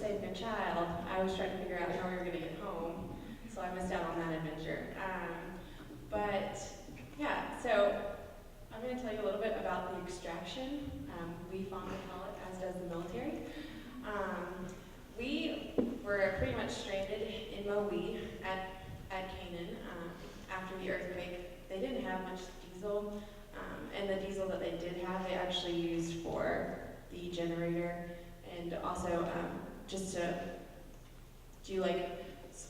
saving a child, I was trying to figure out how we were going to get home, so I missed out on that adventure. But yeah, so I'm going to tell you a little bit about the extraction. We fondly call it, as does the military. We were pretty much stranded in Maui at Canaan after the earthquake. They didn't have much diesel, and the diesel that they did have, they actually used for the generator and also just to do like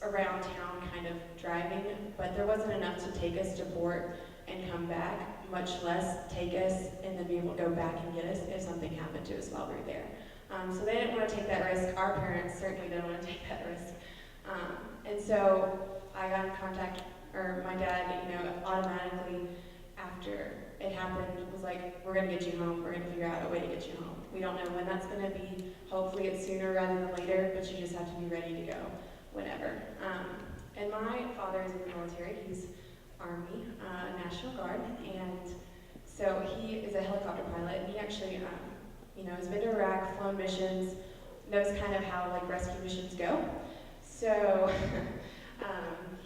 around town kind of driving, but there wasn't enough to take us to port and come back, much less take us and then be able to go back and get us if something happened to us while we were there. So they didn't want to take that risk. Our parents certainly didn't want to take that risk. And so I got in contact, or my dad, automatically after it happened was like, we're gonna get you home, we're gonna figure out a way to get you home. We don't know when that's gonna be. Hopefully it's sooner rather than later, but you just have to be ready to go whenever. And my father is in the military. He's Army, National Guard, and so he is a helicopter pilot, and he actually, has been to Iraq, flown missions, knows kind of how like rescue missions go. So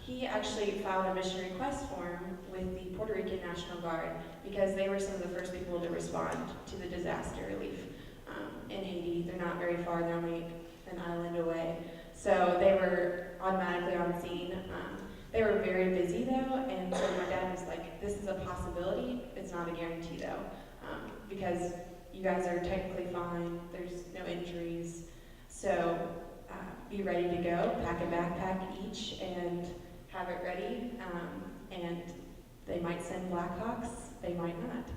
he actually filed a mission request form with the Puerto Rican National Guard because they were some of the first people to respond to the disaster relief in Haiti. They're not very far, they're only an island away. So they were automatically on scene. They were very busy though, and so my dad was like, this is a possibility, it's not a guarantee though, because you guys are technically fine, there's no injuries, so be ready to go, pack a backpack each and have it ready, and they might send Blackhawks, they might not.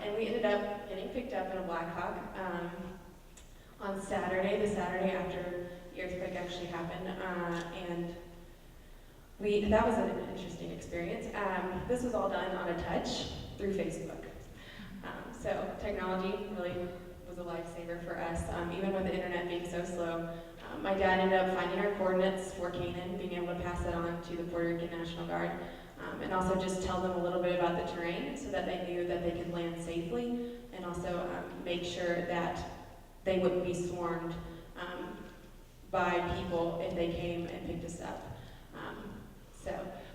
And we ended up getting picked up in a Blackhawk on Saturday, the Saturday after the earthquake actually happened, and that was an interesting experience. This was all done on a touch through Facebook. So technology really was a lifesaver for us, even with the internet being so slow. My dad ended up finding our coordinates for Canaan, being able to pass that on to the Puerto Rican National Guard, and also just tell them a little bit about the terrain so that they knew that they could land safely, and also make sure that they wouldn't be swarmed by people if they came and picked us up. So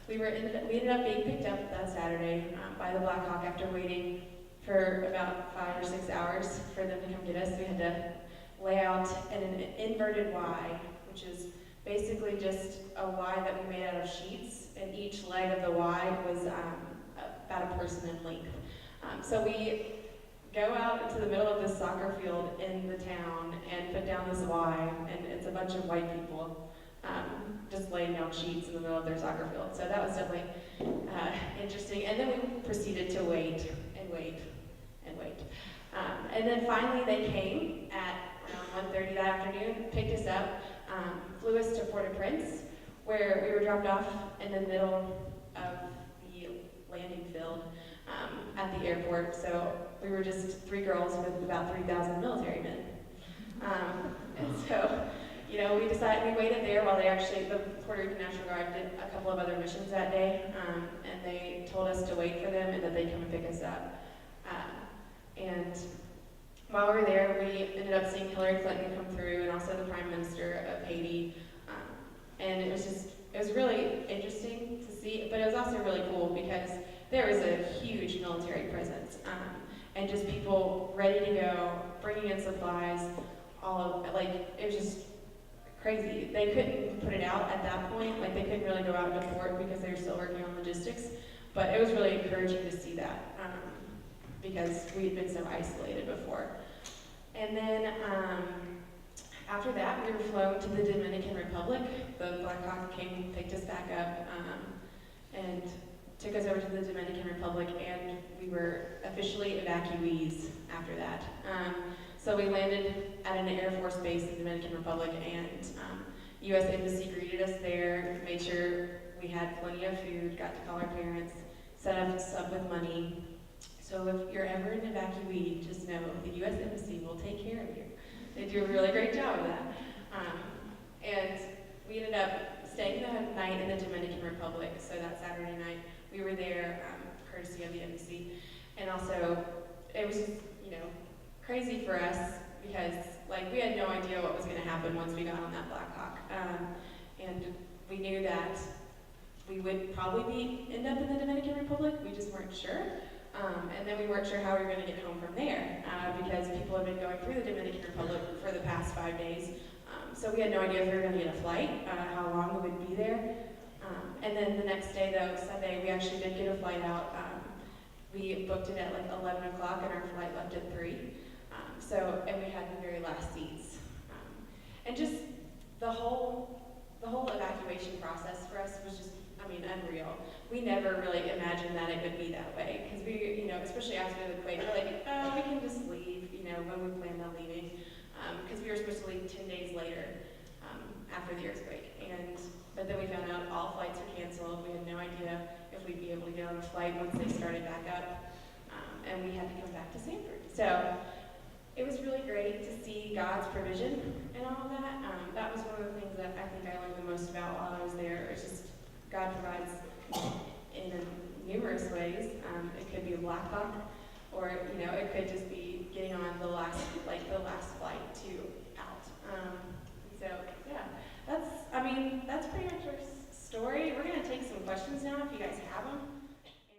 we ended up being picked up that Saturday by the Black Hawk after waiting for about 5 or 6 hours for them to come get us. We had to lay out in an inverted Y, which is basically just a Y that we made out of sheets, and each leg of the Y was about a person in length. So we go out into the middle of this soccer field in the town and put down this Y, and it's a bunch of white people just laying down sheets in the middle of their soccer field. So that was definitely interesting. And then we proceeded to wait and wait and wait. And then finally they came at around 1:30 that afternoon, picked us up, flew us to Port-au-Prince, where we were dropped off in the middle of the landing field at the airport. So we were just 3 girls with about 3,000 military men. And so, we waited there while the Puerto Rican National Guard did a couple of other missions that day, and they told us to wait for them and that they'd come and pick us up. And while we were there, we ended up seeing Hillary Clinton come through and also the Prime Minister of Haiti. And it was really interesting to see, but it was also really cool because there was a huge military presence, and just people ready to go, bringing in supplies, it was just crazy. They couldn't put it out at that point, they couldn't really go out into port because they were still working on logistics, but it was really encouraging to see that because we had been so isolated before. And then after that, we were flown to the Dominican Republic. The Black Hawk came, picked us back up, and took us over to the Dominican Republic, and we were officially evacuees after that. So we landed at an Air Force base in the Dominican Republic, and U.S. Embassy greeted us there, made sure we had plenty of food, got to call our parents, set up a sub with money. So if you're ever an evacuee, just know the U.S. Embassy will take care of you. They do a really great job of that. And we ended up staying the night in the Dominican Republic, so that Saturday night we were there, courtesy of the embassy. And also, it was just, crazy for us because Like, we had no idea what was going to happen once we got on that Black Hawk. And we knew that we would probably end up in the Dominican Republic. We just weren't sure. And then we weren't sure how we were going to get home from there because people had been going through the Dominican Republic for the past 5 days. So we had no idea if we were going to get a flight, how long we would be there. And then the next day, though, Sunday, we actually did get a flight out. We booked it at like 11 o'clock and our flight left at 3. And we had the very last seats. And just the whole evacuation process for us was just, unreal. We never really imagined that it would be that way. Because we, especially after the quake, we're like, oh, we can just leave, when we planned on leaving. Because we were supposed to leave 10 days later after the earthquake. But then we found out all flights were canceled. We had no idea if we'd be able to get on a flight once they started back up. And we had to come back to Samford. So it was really great to see God's provision and all of that. That was one of the things that I think I learned the most about while I was there. It's just God provides in numerous ways. It could be a Black Hawk, or it could just be getting on the last flight to out.